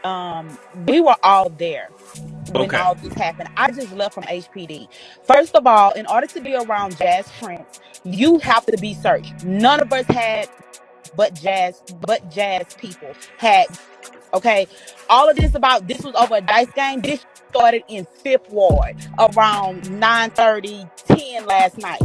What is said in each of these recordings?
family, we were all there when Okay. all this happened. I just left from HPD. First of all, in order to be around Jazz Prince, you have to be searched. None of us had but jazz people had. Okay, all of this was over a dice game. This started in Fifth Ward around 9:30, 10 last night.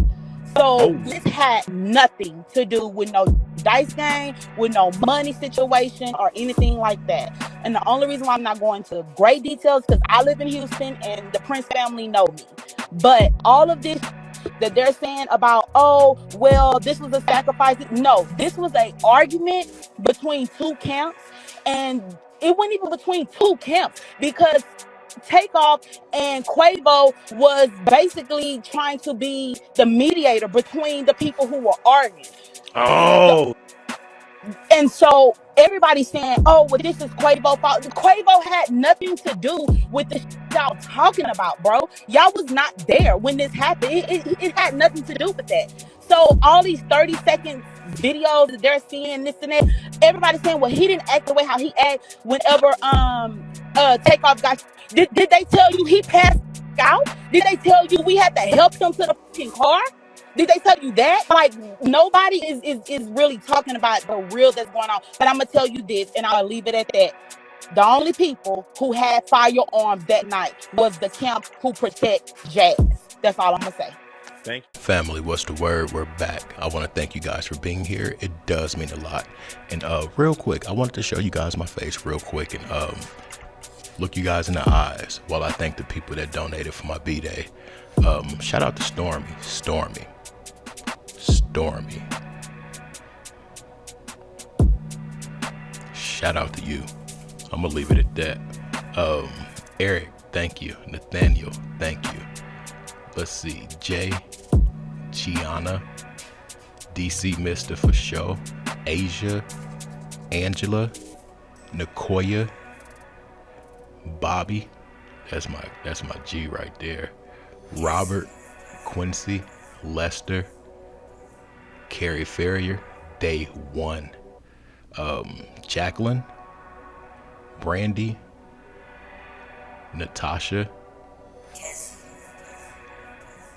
So Oh. this had nothing to do with no dice game, with no money situation or anything like that. And the only reason why I'm not going to great details because I live in Houston and the Prince family know me. But all of this that they're saying about, oh, well, this was a sacrifice. No, this was a argument between two camps, and it wasn't even between two camps because Takeoff and Quavo was basically trying to be the mediator between the people who were arguing. Oh. And so everybody's saying, oh, well, this is Quavo fault. Quavo had nothing to do with the y'all talking about, bro. Y'all was not there when this happened. It had nothing to do with that. So all these 30-second videos that they're seeing, this and that, everybody's saying, well, he didn't act the way how he act whenever Takeoff got. Did they tell you he passed out? Did they tell you we had to help him to the fucking car? Did they tell you that? Like, nobody is really talking about the real that's going on. But I'm gonna tell you this, and I'll leave it at that. The only people who had firearms that night was the camp who protect Jazz. That's all I'm gonna say. Thank you. Family, what's the word? We're back. I want to thank you guys for being here. It does mean a lot. And real quick, I wanted to show you guys my face real quick and look you guys in the eyes while I thank the people that donated for my B-Day. Shout out to Stormy. Shout out to you. I'm gonna leave it at that. Eric, thank you. Nathaniel, thank you. Let's see, Jay, Gianna, DC Mister for show, Asia, Angela, Nicoya, Bobby, that's my G right there. Robert, Quincy, Lester, Carrie Ferrier, Day One, Jacqueline, Brandy, Natasha,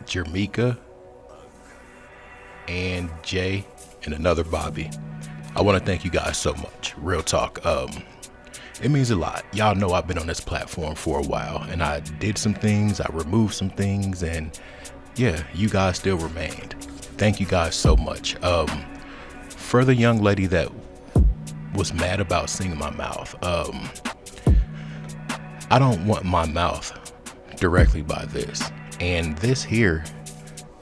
Jermika, and Jay, and another Bobby. I want to thank you guys so much. Real talk. It means a lot. Y'all know I've been on this platform for a while, and I did some things, I removed some things, and yeah, you guys still remained. Thank you guys so much. For the young lady that was mad about seeing my mouth, I don't want my mouth directly by this. And this here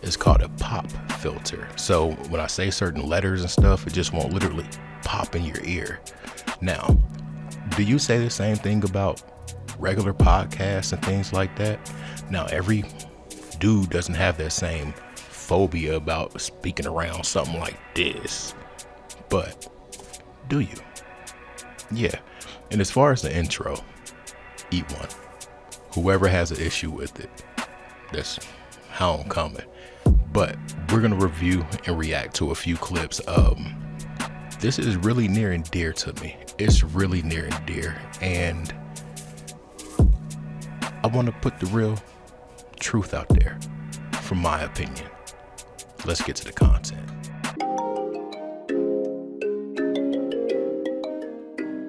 is called a pop filter. So when I say certain letters and stuff, it just won't literally pop in your ear. Now, do you say the same thing about regular podcasts and things like that? Now, every dude doesn't have that same phobia about speaking around something like this. But do you? Yeah. And as far as the intro, eat one. Whoever has an issue with it, that's how I'm coming. But we're gonna review and react to a few clips. This is really near and dear to me. It's really near and dear, and I want to put the real truth out there from my opinion. Let's get to the content.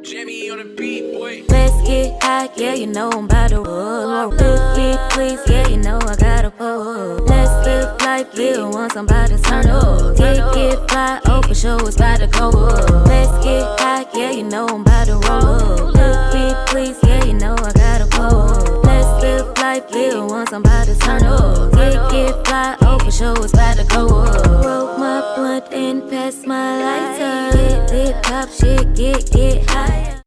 Jimmy on the beat, boy. Let's get high, yeah, you know I'm about to roll. Let's get please, yeah, you know I gotta pull. Let's live life, live once I'm about to turn up. Get fly, oh for sure it's about to go up. Let's get high, yeah, you know I'm about to roll. Let's get please, yeah, you know I gotta pull. Let's live life, live once I'm about to turn up. Get fly, oh for sure it's about to go up. Roll my blunt and pass my lighter. Hit pop shit, get higher.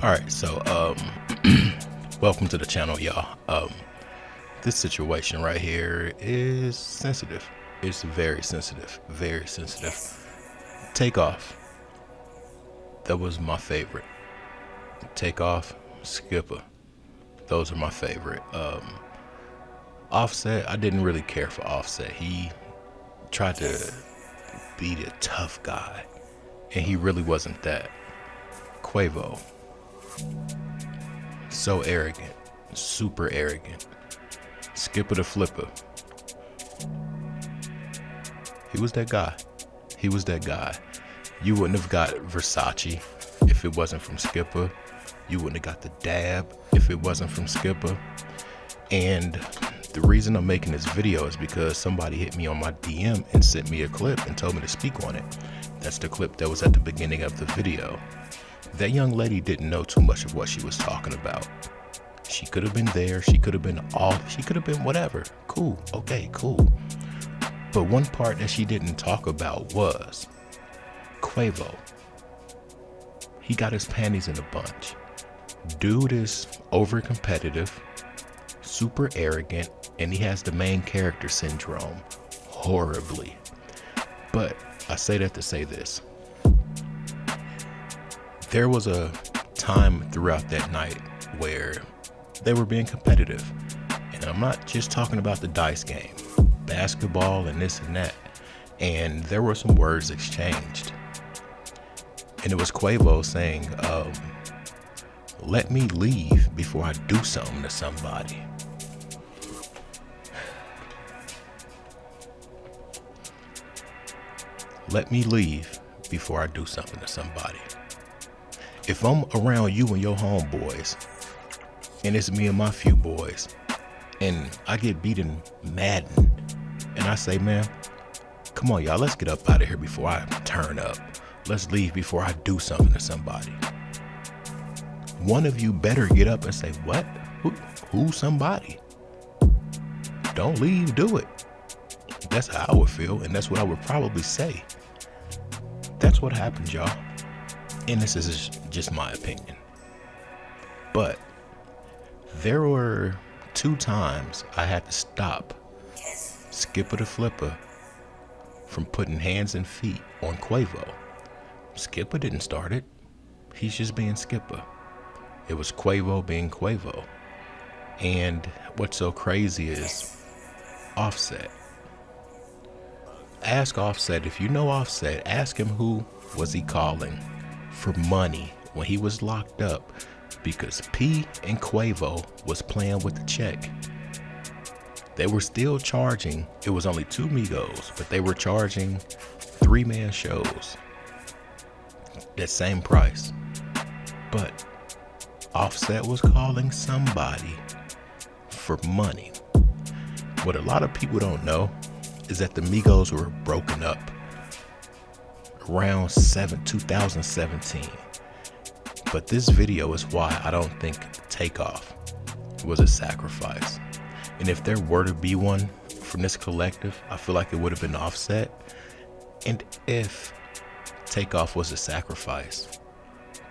Alright, so welcome to the channel, y'all. This situation right here is sensitive. It's very sensitive, very sensitive. Takeoff, that was my favorite. Takeoff, Skipper, those are my favorite. Offset, I didn't really care for Offset. He tried to be the tough guy, and he really wasn't that. Quavo, so arrogant, super arrogant. Skipper the Flipper. He was that guy. He was that guy. You wouldn't have got Versace if it wasn't from Skipper. You wouldn't have got the dab if it wasn't from Skipper. And the reason I'm making this video is because somebody hit me on my DM and sent me a clip and told me to speak on it. That's the clip that was at the beginning of the video. That young lady didn't know too much of what she was talking about. She could have been there, she could have been whatever. Cool, okay, cool. But one part that she didn't talk about was Quavo. He got his panties in a bunch. Dude is over competitive, super arrogant, and he has the main character syndrome horribly. But I say that to say this. There was a time throughout that night where they were being competitive. And I'm not just talking about the dice game, basketball and this and that. And there were some words exchanged. And it was Quavo saying, let me leave before I do something to somebody. Let me leave before I do something to somebody. If I'm around you and your homeboys, and it's me and my few boys, and I get beaten Madden, and I say, man, come on, y'all, let's get up out of here before I turn up. Let's leave before I do something to somebody. One of you better get up and say, what? Who's somebody? Don't leave, do it. That's how I would feel, and that's what I would probably say. That's what happened, y'all. And this is just my opinion. But there were 2 times I had to stop Skipper the Flipper from putting hands and feet on Quavo. Skipper didn't start it. He's just being Skipper. It was Quavo being Quavo. And what's so crazy is Offset. Ask Offset, if you know Offset, ask him who was he calling for money when he was locked up, because P and Quavo was playing with the check. They were still charging, it was only 2 Migos, but they were charging 3-man shows that same price. But Offset was calling somebody for money. What a lot of people don't know is that the Migos were broken up around 2017. But this video is why I don't think Takeoff was a sacrifice. And if there were to be one from this collective, I feel like it would have been Offset. And if Takeoff was a sacrifice,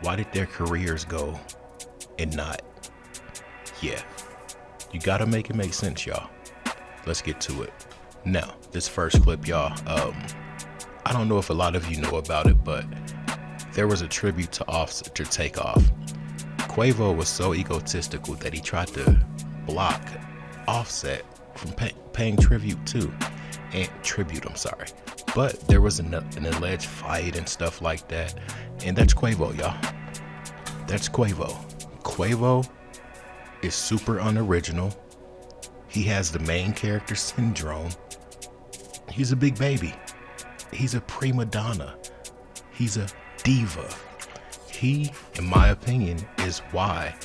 why did their careers go and not? Yeah, you gotta make it make sense, y'all. Let's get to it. Now, this first clip, y'all, I don't know if a lot of you know about it, but there was a tribute to Offset, to Takeoff. Quavo was so egotistical that he tried to block Offset from paying tribute to, but there was an alleged fight and stuff like that, and that's Quavo, y'all. That's Quavo. Quavo is super unoriginal. He has the main character syndrome. He's a big baby. He's a prima donna. He's a diva. He, in my opinion, is why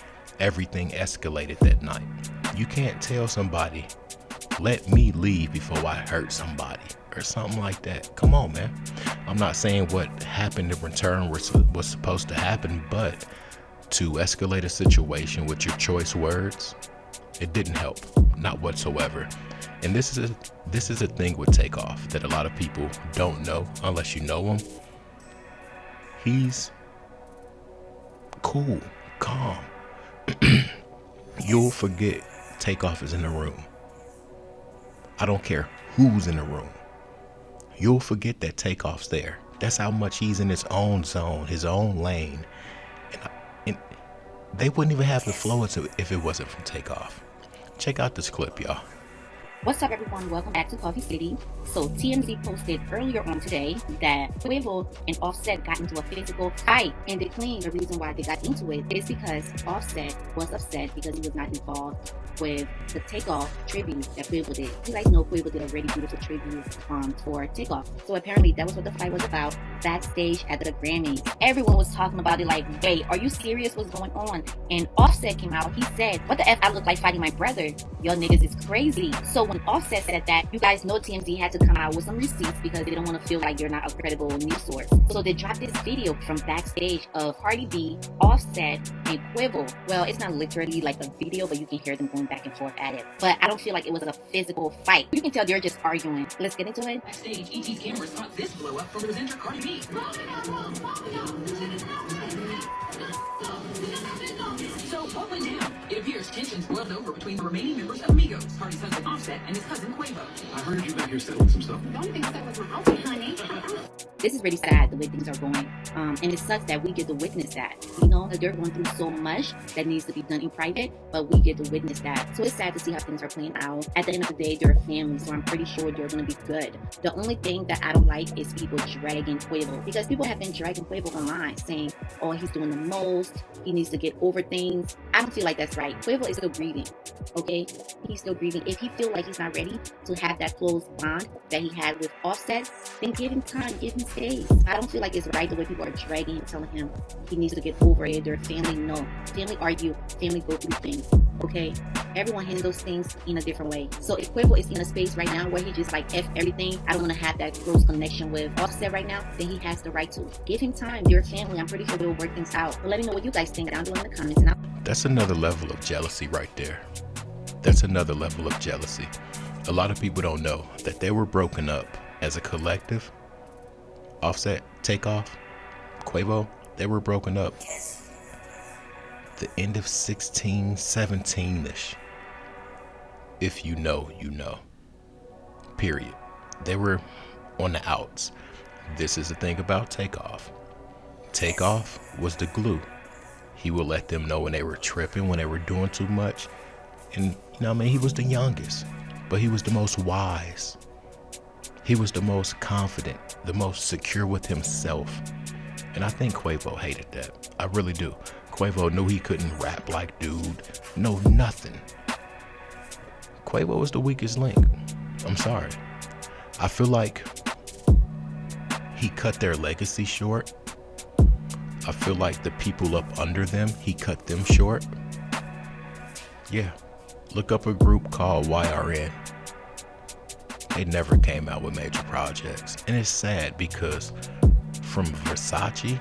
everything escalated that night. You can't tell somebody, let me leave before I hurt somebody or something like that. Come on, man. I'm not saying what happened in return was supposed to happen, but to escalate a situation with your choice words, it didn't help, not whatsoever. And this is a thing with Takeoff that a lot of people don't know unless you know him. He's cool, calm. You'll forget Takeoff is in the room. I don't care who's in the room. You'll forget that Takeoff's there. That's how much he's in his own zone, his own lane. And they wouldn't even have the flow if it wasn't from Takeoff. Check out this clip, y'all. What's up, everyone? Welcome back to Coffee City. So TMZ posted earlier on today that Quavo and Offset got into a physical fight, and they claimed the reason why they got into it is because Offset was upset because he was not involved with the Takeoff tribute that Quavo did. You guys know Quavo did a really beautiful tribute for Takeoff. So apparently that was what the fight was about backstage at the Grammys. Everyone was talking about it like, wait, are you serious? What's going on? And Offset came out. He said, what the F, I look like fighting my brother. Y'all niggas is crazy. So when Offset said that, you guys know TMZ had to come out with some receipts because they don't want to feel like you're not a credible news source. So they dropped this video from backstage of Cardi B, Offset, and Quavo. Well, it's not literally like a video, but you can hear them going back and forth at it. But I don't feel like it was a physical fight. You can tell they're just arguing. Let's get into it. Backstage, ET's cameras caught this blow up from presenter Cardi B. So what went down? It appears tensions boiled over between the remaining members of Migos, Cardi's husband Offset and his cousin Quavo. I heard you back here settling some stuff. The only thing I said was my outfit, honey. This is really sad the way things are going. And it sucks that we get to witness that. You know, that they're going through so much that needs to be done in private, but we get to witness that. So it's sad to see how things are playing out. At the end of the day, they're a family, so I'm pretty sure they're going to be good. The only thing that I don't like is people dragging Quavo, because people have been dragging Quavo online saying, oh, he's doing the most, he needs to get over things. I don't feel like that's right. Quavo is still grieving, okay? He's still grieving. If he feels like he's not ready to have that close bond that he had with Offset, then give him time, give him space. I don't feel like it's right the way people are dragging him, telling him he needs to get over it. Their family, no. Family argue, family go through things, okay? Everyone handles things in a different way. So if Quavo is in a space right now where he just like F everything, I don't want to have that close connection with Offset right now, then he has the right to. Give him time. They're family. I'm pretty sure they'll work things out. But let me know what you guys think down below in the comments. That's another level of jealousy right there. That's another level of jealousy. A lot of people don't know that they were broken up as a collective. Offset, Takeoff, Quavo, they were broken up the end of 16, 17-ish. If you know, you know. Period. They were on the outs. This is the thing about Takeoff. Takeoff was the glue. He would let them know when they were tripping, when they were doing too much. And, you know what I mean, he was the youngest, but he was the most wise. He was the most confident, the most secure with himself. And I think Quavo hated that. I really do. Quavo knew he couldn't rap like dude. No, nothing. Quavo was the weakest link. I'm sorry. I feel like he cut their legacy short. I feel like the people up under them, he cut them short. Yeah. Look up a group called YRN. They never came out with major projects. And it's sad because from Versace,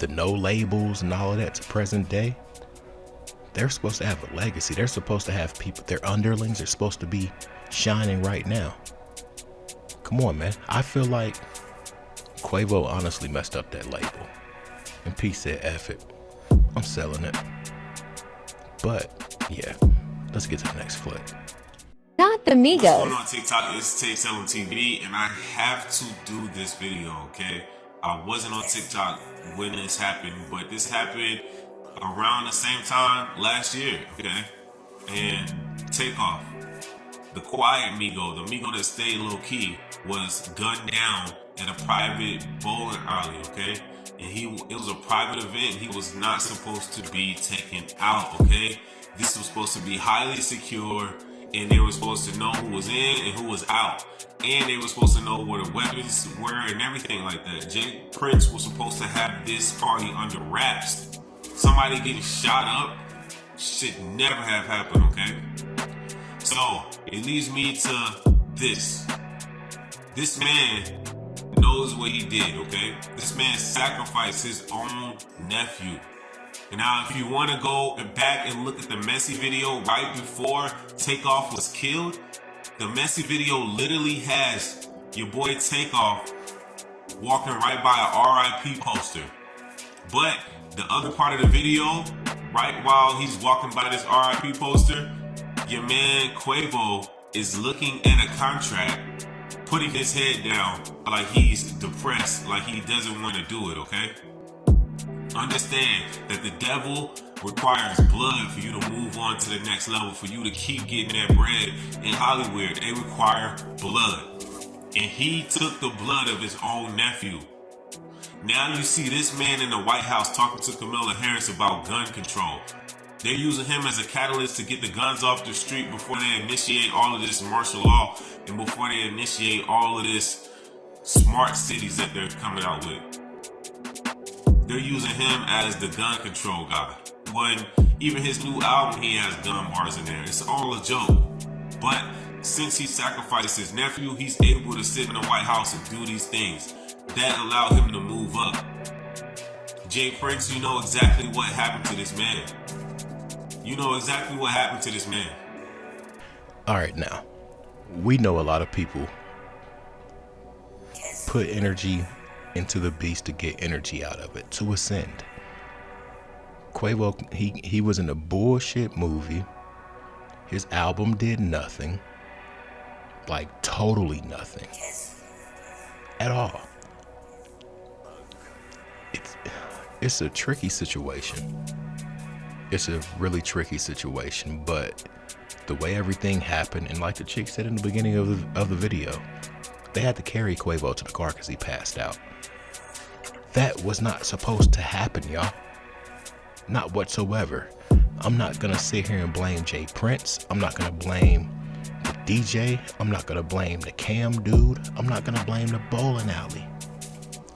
the no labels and all of that to present day, they're supposed to have a legacy. They're supposed to have people, their underlings are supposed to be shining right now. Come on, man. I feel like Quavo honestly messed up that label. And P said, F it. I'm selling it. But, yeah. Let's get to the next clip. Not the What's Migos. going on TikTok? It's Tay Telling TV, and I have to do this video, okay? I wasn't on TikTok when this happened, but this happened around the same time last year, okay? And Takeoff, the quiet Migo, the Migo that stayed low key, was gunned down at a private bowling alley, okay? And it was a private event. He was not supposed to be taken out, okay? This was supposed to be highly secure, and they were supposed to know who was in and who was out. And they were supposed to know where the weapons were and everything like that. Jay Prince was supposed to have this party under wraps. Somebody getting shot up should never have happened, okay? So, it leads me to this. This man knows what he did, okay? This man sacrificed his own nephew. And now, if you want to go back and look at the Messi video right before Takeoff was killed, the Messi video literally has your boy Takeoff walking right by a RIP poster. But the other part of the video, right while he's walking by this RIP poster, your man Quavo is looking at a contract, putting his head down like he's depressed, like he doesn't want to do it, okay? Understand that the devil requires blood for you to move on to the next level, for you to keep getting that bread in Hollywood. They require blood. And he took the blood of his own nephew. Now you see this man in the White House talking to Kamala Harris about gun control. They're using him as a catalyst to get the guns off the street before they initiate all of this martial law and before they initiate all of this smart cities that they're coming out with. They're using him as the gun control guy. When even his new album, he has gun bars in there. It's all a joke. But since he sacrificed his nephew, he's able to sit in the White House and do these things that allow him to move up. Jay Prince, you know exactly what happened to this man. You know exactly what happened to this man. All right, now, we know a lot of people put energy into the beast to get energy out of it, to ascend. Quavo, he was in a bullshit movie. His album did nothing. Like, totally nothing. At all. It's a tricky situation. It's a really tricky situation, but the way everything happened, and like the chick said in the beginning of the video, they had to carry Quavo to the car because he passed out. That was not supposed to happen, y'all. Not whatsoever. I'm not gonna sit here and blame Jay Prince. I'm not gonna blame the DJ. I'm not gonna blame the cam dude. I'm not gonna blame the bowling alley.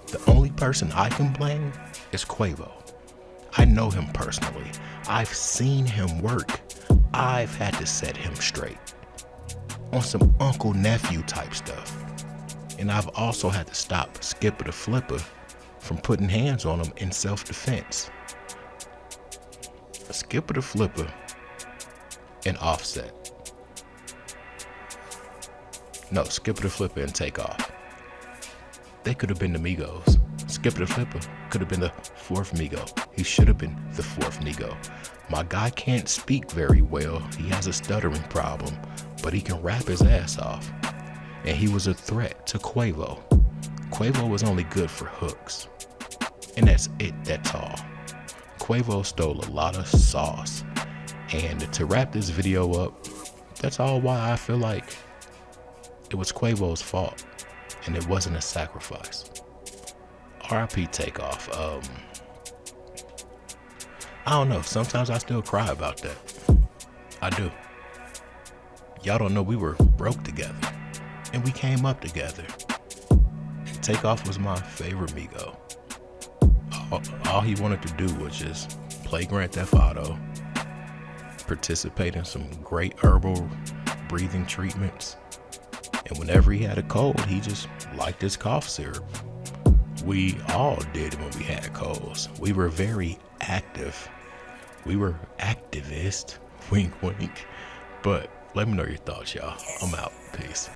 The only person I can blame is Quavo. I know him personally. I've seen him work. I've had to set him straight on some uncle-nephew type stuff. And I've also had to stop Skipper the Flipper from putting hands on him in self-defense. Skipper the Flipper and Offset. No, Skipper the Flipper and Takeoff. They could have been the Migos. Skipper the Flipper could have been the fourth Migo. He should have been the fourth Migo. My guy can't speak very well. He has a stuttering problem, but he can rap his ass off. And he was a threat to Quavo. Quavo was only good for hooks. And that's it, that's all. Quavo stole a lot of sauce. And to wrap this video up, that's all why I feel like it was Quavo's fault. And it wasn't a sacrifice. R.I.P. Takeoff. I don't know. Sometimes I still cry about that. I do. Y'all don't know we were broke together. And we came up together. Takeoff was my favorite Migo. All he wanted to do was just play Grand Theft Auto, participate in some great herbal breathing treatments, and whenever he had a cold, he just liked his cough syrup. We all did when we had colds. We were very active. We were activist, wink wink. But let me know your thoughts, y'all. I'm out. Peace.